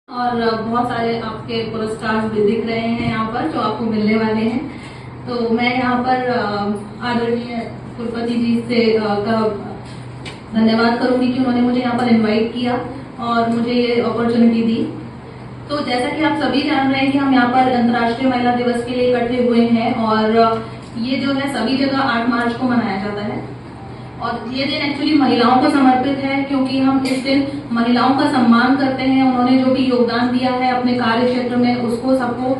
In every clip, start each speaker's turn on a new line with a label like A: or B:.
A: और बहुत सारे आपके पुरस्कार भी दिख रहे हैं यहाँ पर जो आपको मिलने वाले हैं। तो मैं यहाँ पर आदरणीय कुलपति जी से का धन्यवाद करूंगी कि उन्होंने मुझे यहाँ पर इनवाइट किया और मुझे ये अपॉर्चुनिटी दी। तो जैसा कि आप सभी जान रहे हैं कि हम यहाँ पर अंतर्राष्ट्रीय महिला दिवस के लिए इकट्ठे हुए हैं और ये जो है सभी जगह 8 मार्च को मनाया जाता है और ये दिन एक्चुअली महिलाओं को समर्पित है क्योंकि हम इस दिन महिलाओं का सम्मान करते हैं। उन्होंने जो भी योगदान दिया है अपने कार्य क्षेत्र में उसको सबको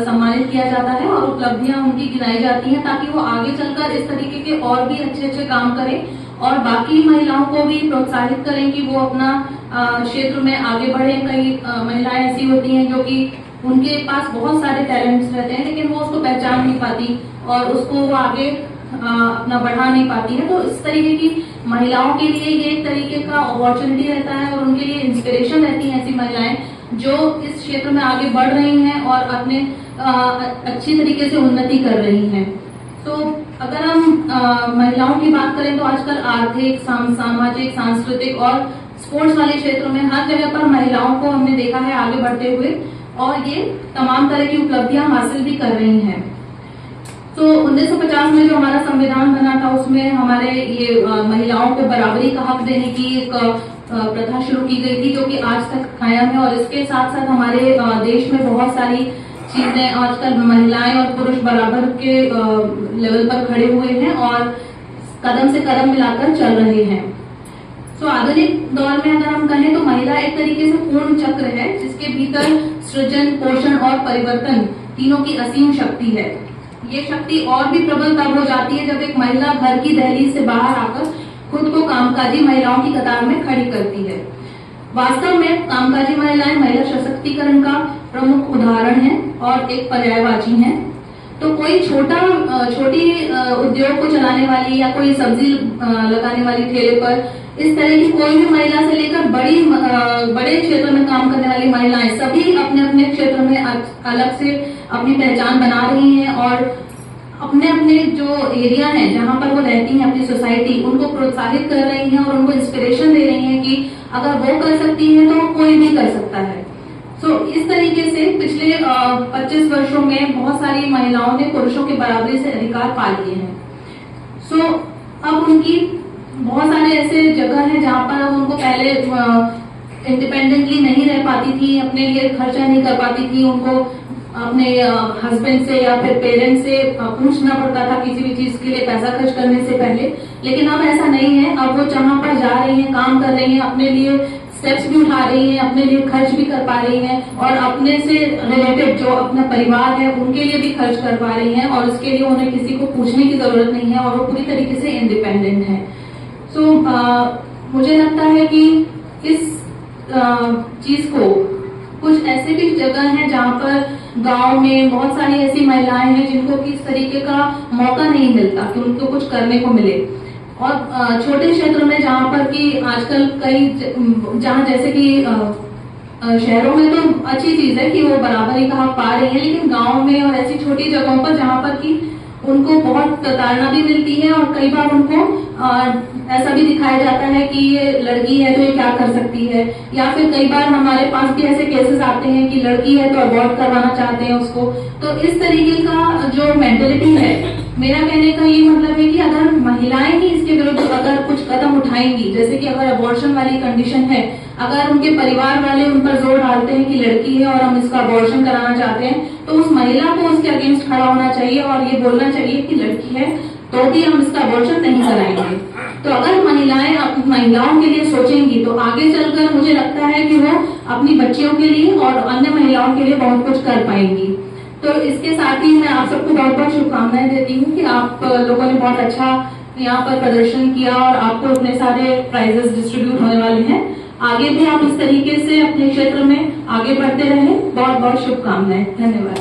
A: सम्मानित किया जाता है और उपलब्धियां उनकी गिनाई जाती हैं ताकि वो आगे चलकर इस तरीके के और भी अच्छे अच्छे काम करें और बाकी महिलाओं को भी प्रोत्साहित करें कि वो अपना क्षेत्र में आगे बढ़े। कई महिलाएं ऐसी होती हैं जो कि उनके पास बहुत सारे टैलेंट्स रहते हैं लेकिन वो उसको पहचान नहीं पाती और उसको वो आगे अपना बढ़ा नहीं पाती है। तो इस तरीके की महिलाओं के लिए ये एक तरीके का अपॉर्चुनिटी रहता है और उनके लिए इंस्पिरेशन रहती है ऐसी महिलाएं जो इस क्षेत्र में आगे बढ़ रही हैं और अपने अच्छी तरीके से उन्नति कर रही हैं। तो अगर हम महिलाओं की बात करें तो आजकल आर्थिक, सामाजिक, सांस्कृतिक और स्पोर्ट्स वाले क्षेत्रों में हर जगह पर महिलाओं को हमने देखा है आगे बढ़ते हुए और ये तमाम तरह की उपलब्धियां हासिल भी कर रही हैं। तो 1950 में जो हमारा संविधान बना था उसमें हमारे ये महिलाओं को बराबरी का हक देने की एक प्रथा शुरू की गई थी जो कि आज तक कायम है और इसके साथ साथ हमारे देश में बहुत सारी चीजें आजकल महिलाएं और पुरुष बराबर के लेवल पर खड़े हुए हैं और कदम से कदम मिलाकर चल रहे हैं। तो आधुनिक दौर में अगर हम कहें तो महिला एक तरीके से पूर्ण चक्र है जिसके भीतर सृजन, पोषण और परिवर्तन तीनों की असीम शक्ति है। ये शक्ति और भी प्रबल तब हो जाती है जब एक महिला घर की दहलीज से बाहर आकर खुद को कामकाजी महिलाओं की कतार में खड़ी करती है। वास्तव में कामकाजी महिलाएं महिला सशक्तिकरण का प्रमुख उदाहरण है और एक पर्यायवाची हैं। तो कोई छोटी उद्योग को चलाने वाली या कोई सब्जी लगाने वाली ठेले पर इस तरह की कोई भी महिला से लेकर बड़े क्षेत्र में काम करने वाली महिलाएं सभी अपने अपने क्षेत्र में अलग से अपनी पहचान बना रही हैं और अपने अपने जो एरिया है जहां पर वो रहती हैं अपनी सोसाइटी उनको प्रोत्साहित कर रही हैं और उनको इंस्पिरेशन दे रही हैं कि अगर वो कर सकती है तो कोई भी कर सकता है। तो इस तरीके से पिछले 25 वर्षों में बहुत सारी महिलाओं ने पुरुषों के बराबरी से अधिकार पा लिए हैं। अब उनकी बहुत सारे ऐसे जगह हैं जहां पर अब उनको पहले इंडिपेंडेंटली नहीं रह पाती थी, अपने लिए खर्चा नहीं कर पाती थी, उनको अपने हस्बैंड से या फिर पेरेंट्स से पूछना पड़ता था किसी भी चीज के लिए पैसा खर्च करने से पहले। लेकिन अब ऐसा नहीं है, अब वो जहां पर जा रही हैं, काम कर रही हैं, अपने लिए स्टेप्स भी उठा रही हैं, अपने लिए खर्च भी कर पा रही हैं और अपने से रिलेटेड जो अपना परिवार है उनके लिए भी खर्च कर पा रही हैं और उसके लिए उन्हें किसी को पूछने की जरूरत नहीं है और वो पूरी तरीके से इंडिपेंडेंट है। मुझे लगता है कि इस चीज को कुछ ऐसे भी जगह हैं जहां पर गांव में बहुत सारी ऐसी महिलाएं हैं जिनको कि इस तरीके का मौका नहीं मिलता कि उनको कुछ करने को मिले और छोटे क्षेत्र में जहां पर कि आजकल कई जहां जैसे कि शहरों में तो अच्छी चीज है कि वो बराबरी का हक पा रही है लेकिन गांव में और ऐसी छोटी जगहों पर जहां पर कि उनको बहुत प्रताड़ना भी मिलती है और कई बार उनको ऐसा भी दिखाया जाता है कि ये लड़की है तो ये क्या कर सकती है या फिर कई बार हमारे पास भी ऐसे केसेस आते हैं कि लड़की है तो अबॉर्ट करवाना चाहते हैं उसको। तो इस तरीके का जो मेंटेलिटी है, मेरा कहने का ये मतलब है कि अगर महिलाएं ही इसके विरुद्ध अगर कुछ कदम उठाएंगी, जैसे कि अगर अबॉर्शन वाली कंडीशन है, अगर उनके परिवार वाले उन पर जोर डालते हैं कि लड़की है और हम इसका अबॉर्शन कराना चाहते हैं तो उस महिला को उसके अगेंस्ट खड़ा होना चाहिए और ये बोलना चाहिए कि लड़की है तो भी हम इसका अबॉर्शन नहीं कराएंगे। तो अगर महिलाओं के लिए सोचेंगी तो आगे चलकर मुझे लगता है कि वो अपनी बच्चियों के लिए और अन्य महिलाओं के लिए बहुत कुछ कर पाएंगी। तो इसके साथ ही मैं आप सबको बहुत बहुत शुभकामनाएं देती हूँ कि आप लोगों ने बहुत अच्छा यहाँ पर प्रदर्शन किया और आपको इतने सारे प्राइजेस डिस्ट्रीब्यूट होने वाले हैं। आगे भी आप इस तरीके से अपने क्षेत्र में आगे बढ़ते रहें। बहुत बहुत शुभकामनाएं। धन्यवाद।